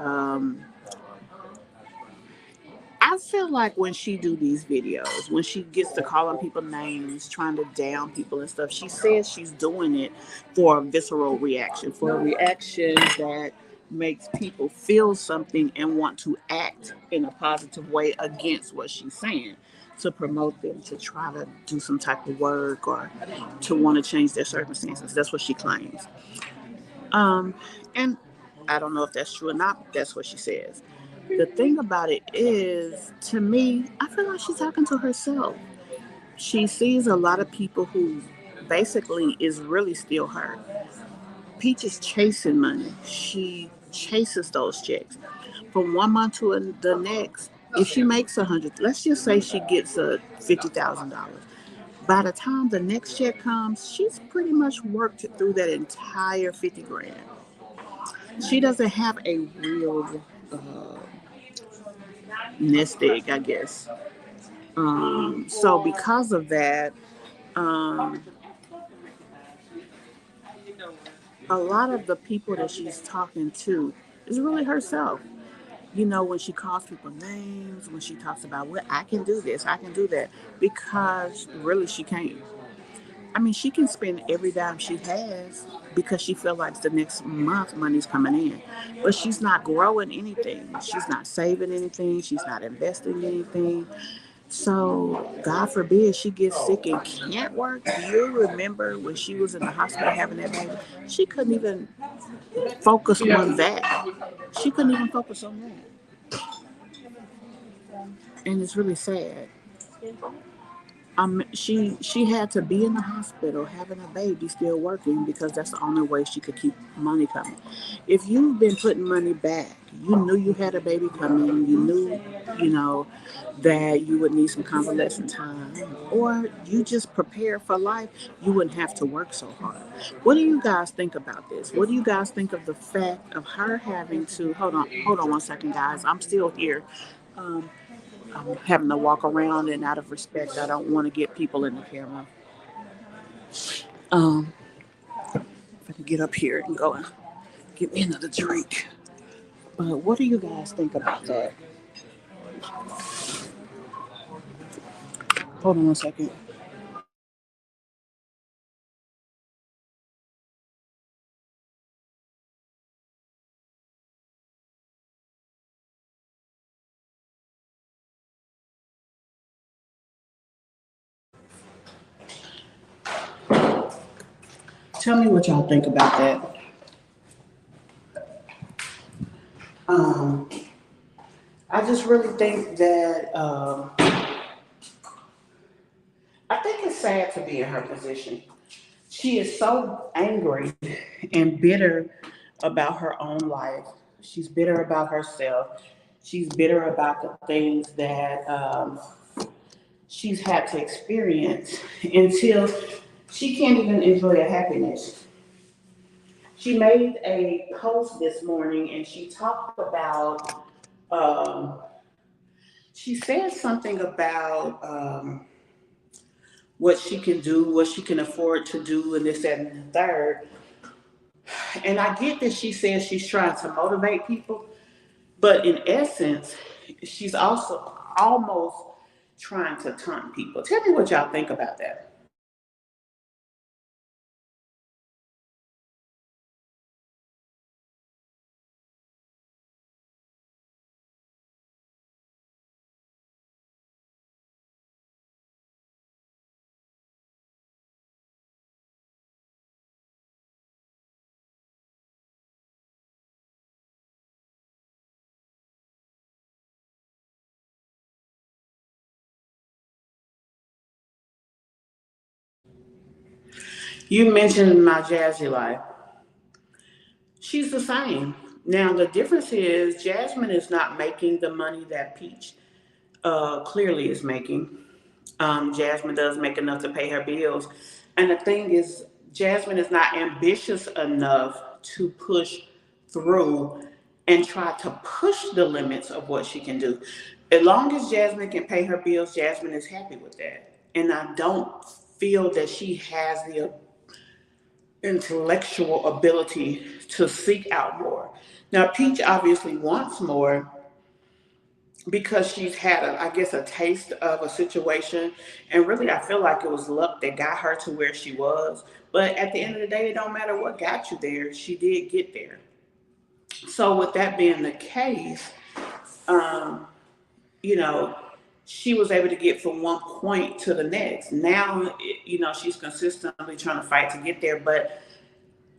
I feel like when she do these videos, when she gets to calling people names, trying to down people and stuff, she says she's doing it for a visceral reaction, for a reaction that makes people feel something and want to act in a positive way against what she's saying to promote them to try to do some type of work or to want to change their circumstances. That's what she claims. Um, and I don't know if that's true or not, but that's what she says. The thing about it is, to me, I feel like she's talking to herself. She sees a lot of people who basically is really still her. Peach is chasing money. She chases those checks from one month to the next. If she makes 100, let's just say she gets a $50,000. By the time the next check comes, she's pretty much worked through that entire 50 grand. She doesn't have a real nest egg, I guess. So because of that, um, a lot of the people that she's talking to is really herself. You know, when she calls people names, when she talks about, well, I can do this, I can do that, because really she can't. I mean, she can spend every dime she has because she feels like the next month money's coming in. But she's not growing anything. She's not saving anything. She's not investing anything. So, God forbid she gets sick and can't work. Do you remember when she was in the hospital having that baby? She couldn't even focus on that. She couldn't even focus on that. And it's really sad. She had to be in the hospital having a baby still working because that's the only way she could keep money coming. If you've been putting money back, you knew you had a baby coming, you knew, you know, that you would need some convalescent time, or you just prepared for life, you wouldn't have to work so hard. What do you guys think about this? What do you guys think of the fact of her having to hold on one second, guys. I'm still here. Um, I'm having to walk around, and out of respect, I don't want to get people in the camera. Um, if I can get up here and go and get me another drink. But what do you guys think about that? Hold on one second. Tell me what y'all think about that. Um, I just really think that I think it's sad to be in her position. She is so angry and bitter about her own life. She's bitter about herself. She's bitter about the things that she's had to experience until she can't even enjoy her happiness. She made a post this morning and she talked about, um, she said something about what she can do, what she can afford to do, and this, that, and the third. And I get that she says she's trying to motivate people, but in essence, she's also almost trying to taunt people. Tell me what y'all think about that. You mentioned my Jazzy life. She's the same. Now, the difference is Jasmine is not making the money that Peach clearly is making. Jasmine does make enough to pay her bills. And the thing is, Jasmine is not ambitious enough to push through and try to push the limits of what she can do. As long as Jasmine can pay her bills, Jasmine is happy with that. And I don't feel that she has the intellectual ability to seek out more. Now, Peach obviously wants more because she's had, I guess, a taste of a situation. And really, I feel like it was luck that got her to where she was. But at the end of the day, it don't matter what got you there. She did get there. So with that being the case, um, you know, she was able to get from one point to the next. Now, she's consistently trying to fight to get there. But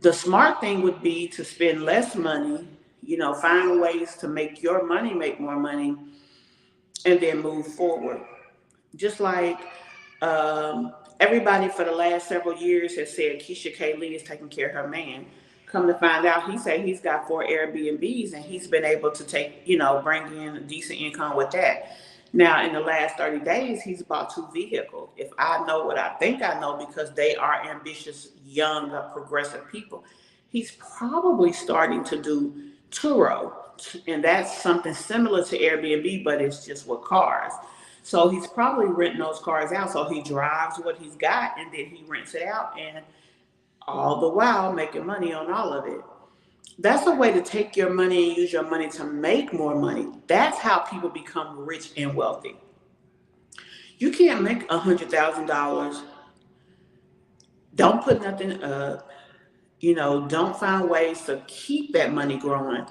the smart thing would be to spend less money, find ways to make your money make more money, and then move forward. Just like everybody for the last several years has said Keisha K. Lee is taking care of her man. Come to find out, he said he's got 4 Airbnbs and he's been able to bring in a decent income with that. Now, in the last 30 days, he's bought 2 vehicles. If I know what I think I know, because they are ambitious, young, progressive people, he's probably starting to do Turo. And that's something similar to Airbnb, but it's just with cars. So he's probably renting those cars out. So he drives what he's got and then he rents it out, and all the while making money on all of it. That's a way to take your money and use your money to make more money. That's how people become rich and wealthy. You can't make $100,000. Don't put nothing up. Don't find ways to keep that money growing.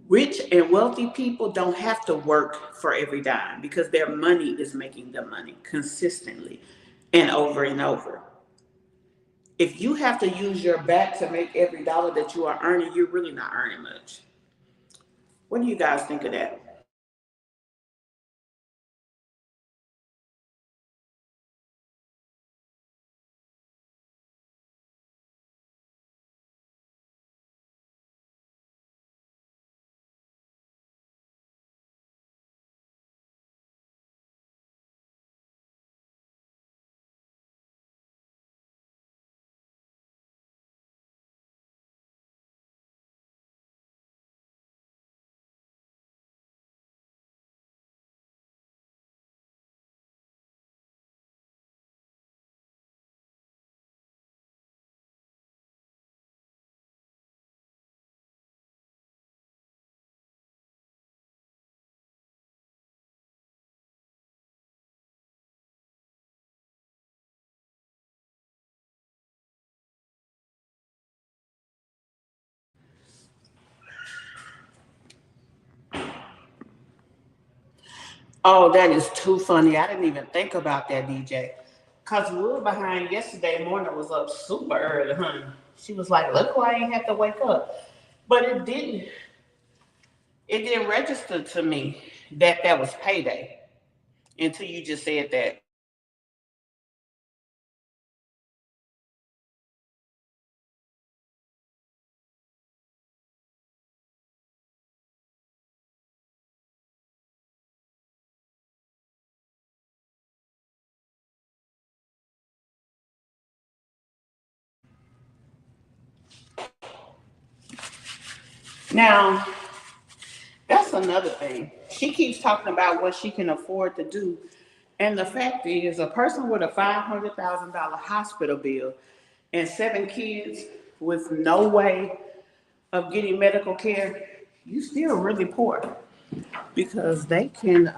Rich and wealthy people don't have to work for every dime because their money is making them money consistently and over and over. If you have to use your back to make every dollar that you are earning, you're really not earning much. What do you guys think of that? Oh, that is too funny. I didn't even think about that, DJ. Cause Rue behind yesterday morning was up super early, honey. She was like, "Look, why I ain't have to wake up," but it didn't. It didn't register to me that that was payday until you just said that. Now, that's another thing. She keeps talking about what she can afford to do. And the fact is, a person with a $500,000 hospital bill and 7 kids with no way of getting medical care, you still really poor because they can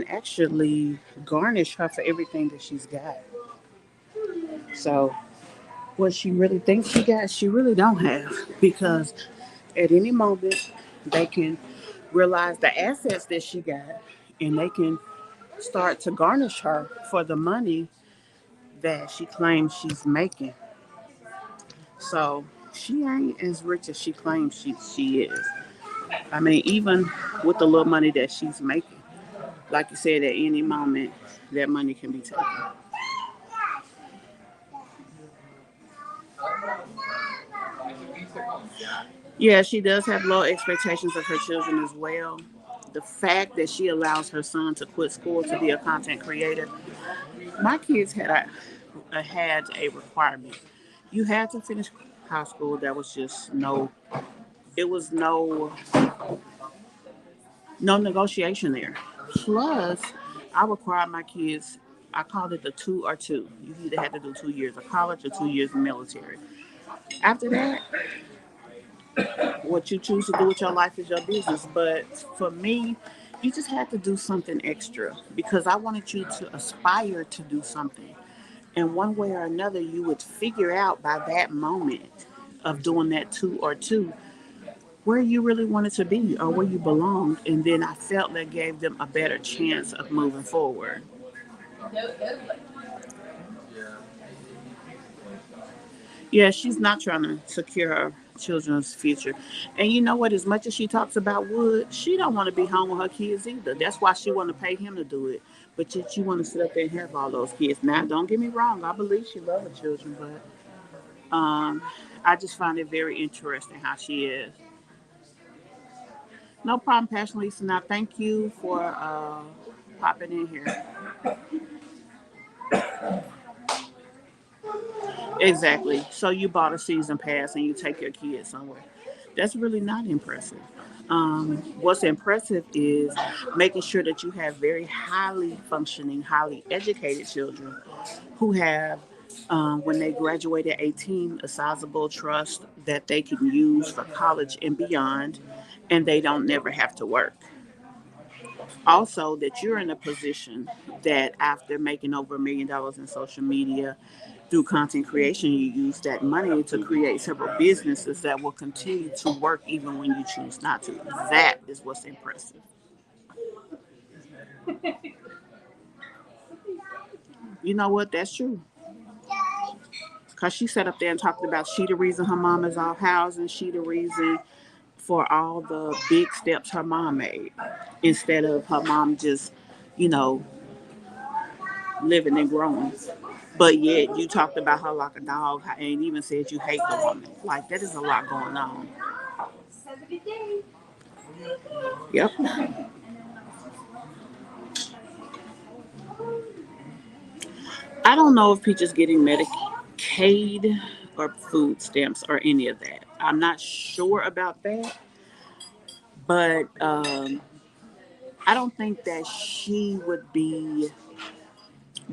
actually garnish her for everything that she's got. So what she really thinks she got, she really don't have, because at any moment they can realize the assets that she got and they can start to garnish her for the money that she claims she's making. So she ain't as rich as she claims she is. I mean, even with the little money that she's making, like you said, at any moment that money can be taken. Yeah, she does have low expectations of her children as well. The fact that she allows her son to quit school to be a content creator. My kids had a requirement. You had to finish high school. That was just no. It was no negotiation there. Plus, I required my kids. I called it the 2 or 2. You either had to do 2 years of college or 2 years of military. After that, what you choose to do with your life is your business. But for me, you just had to do something extra because I wanted you to aspire to do something. And one way or another, you would figure out by that moment of doing that two, where you really wanted to be or where you belonged. And then I felt that gave them a better chance of moving forward. Yeah, she's not trying to secure her children's future. And you know what? As much as she talks about Wood, she don't want to be home with her kids either. That's why she want to pay him to do it. But yet you want to sit up there and have all those kids. Now, don't get me wrong. I believe she loves her children, but I just find it very interesting how she is. No problem, Passion Lisa. Now, thank you for popping in here. Exactly. So you bought a season pass and you take your kids somewhere. That's really not impressive. What's impressive is making sure that you have very highly functioning, highly educated children who have, when they graduate at 18, a sizable trust that they can use for college and beyond, and they don't never have to work. Also, that you're in a position that after making over $1 million in social media through content creation, you use that money to create several businesses that will continue to work even when you choose not to. That is what's impressive. You know what? That's true. Because she sat up there and talked about she the reason her mom is off housing, she the reason for all the big steps her mom made instead of her mom just, you know, living and growing. But yet you talked about her like a dog and even said you hate the woman. Like that is a lot going on. Yep. I don't know if Peach is getting Medicaid or food stamps or any of that. I'm not sure about that, but I don't think that she would be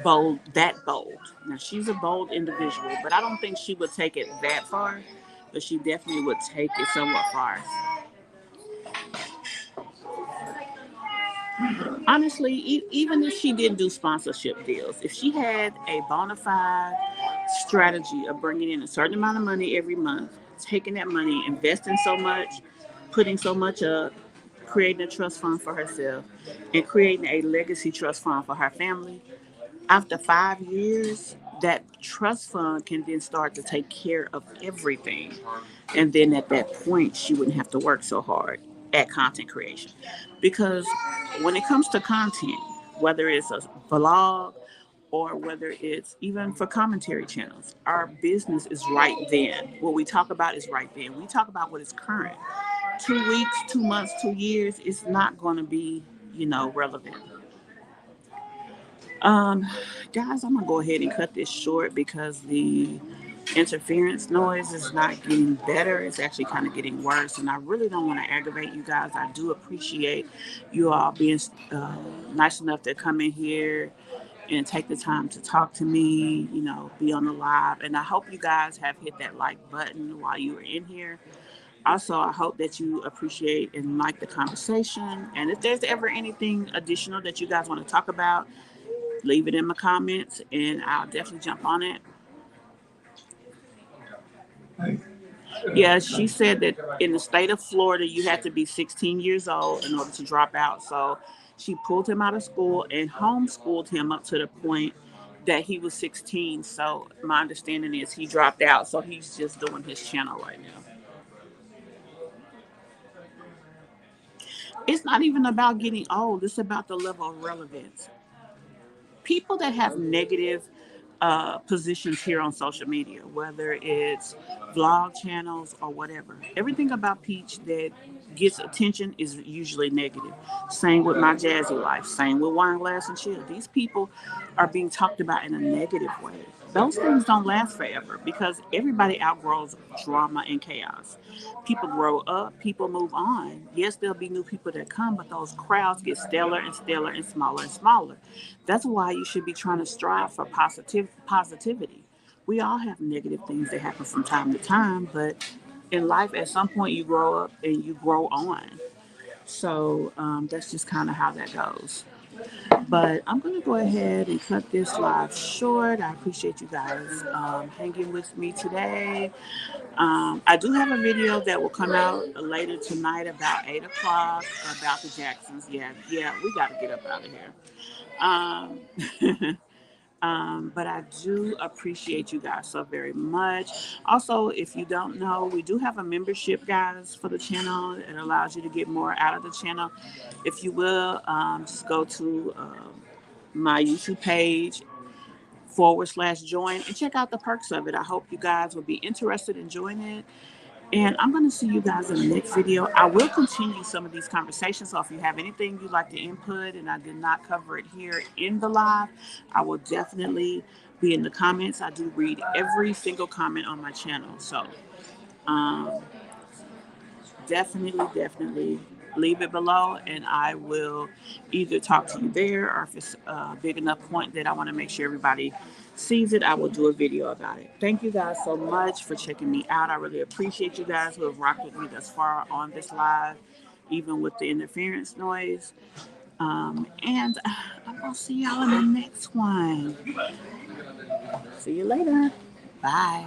bold. Now she's a bold individual, but I don't think she would take it that far. But she definitely would take it somewhat far. Honestly, even if she didn't do sponsorship deals, if she had a bona fide strategy of bringing in a certain amount of money every month, taking that money, investing so much, putting so much up, creating a trust fund for herself, and creating a legacy trust fund for her family, after 5 years, that trust fund can then start to take care of everything. And then at that point, she wouldn't have to work so hard at content creation. Because when it comes to content, whether it's a vlog or whether it's even for commentary channels, our business is right then. What we talk about is right then. We talk about what is current. 2 weeks, 2 months, 2 years, it's not going to be, relevant. Um, Guys, I'm gonna go ahead and cut this short because the interference noise is not getting better. It's actually kind of getting worse, and I really don't want to aggravate you guys. I do appreciate you all being nice enough to come in here and take the time to talk to me. Be on the live, and I hope you guys have hit that like button while you were in here. Also, I hope that you appreciate and like the conversation. And if there's ever anything additional that you guys want to talk about, leave it in my comments and I'll definitely jump on it. Yeah, she said that in the state of Florida, you had to be 16 years old in order to drop out. So she pulled him out of school and homeschooled him up to the point that he was 16. So my understanding is he dropped out. So he's just doing his channel right now. It's not even about getting old, it's about the level of relevance. People that have negative positions here on social media, whether it's vlog channels or whatever. Everything about Peach that gets attention is usually negative. Same with My Jazzy Life, same with Wineglass and Chill. These people are being talked about in a negative way. Those things don't last forever because everybody outgrows drama and chaos. People grow up, people move on. Yes, there'll be new people that come, but those crowds get staler and staler and smaller and smaller. That's why you should be trying to strive for positivity. We all have negative things that happen from time to time, but in life, at some point, you grow up and you grow on. So that's just kind of how that goes. But I'm going to go ahead and cut this live short. I appreciate you guys hanging with me today. I do have a video that will come out later tonight about 8 o'clock about the Jacksons. Yeah, we got to get up out of here. Um, but I do appreciate you guys so very much. Also, if you don't know, we do have a membership, guys, for the channel. It allows you to get more out of the channel. If you will, just go to my YouTube page /join and check out the perks of it. I hope you guys will be interested in joining it. And I'm going to see you guys in the next video. I will continue some of these conversations. So if you have anything you'd like to input and I did not cover it here in the live, I will definitely be in the comments. I do read every single comment on my channel. So um, definitely leave it below and I will either talk to you there or if it's a big enough point that I want to make sure everybody sees it, I will do a video about it. Thank you guys so much for checking me out. I really appreciate you guys who have rocked with me thus far on this live, even with the interference noise. And I'm going to see y'all in the next one. See you later. Bye.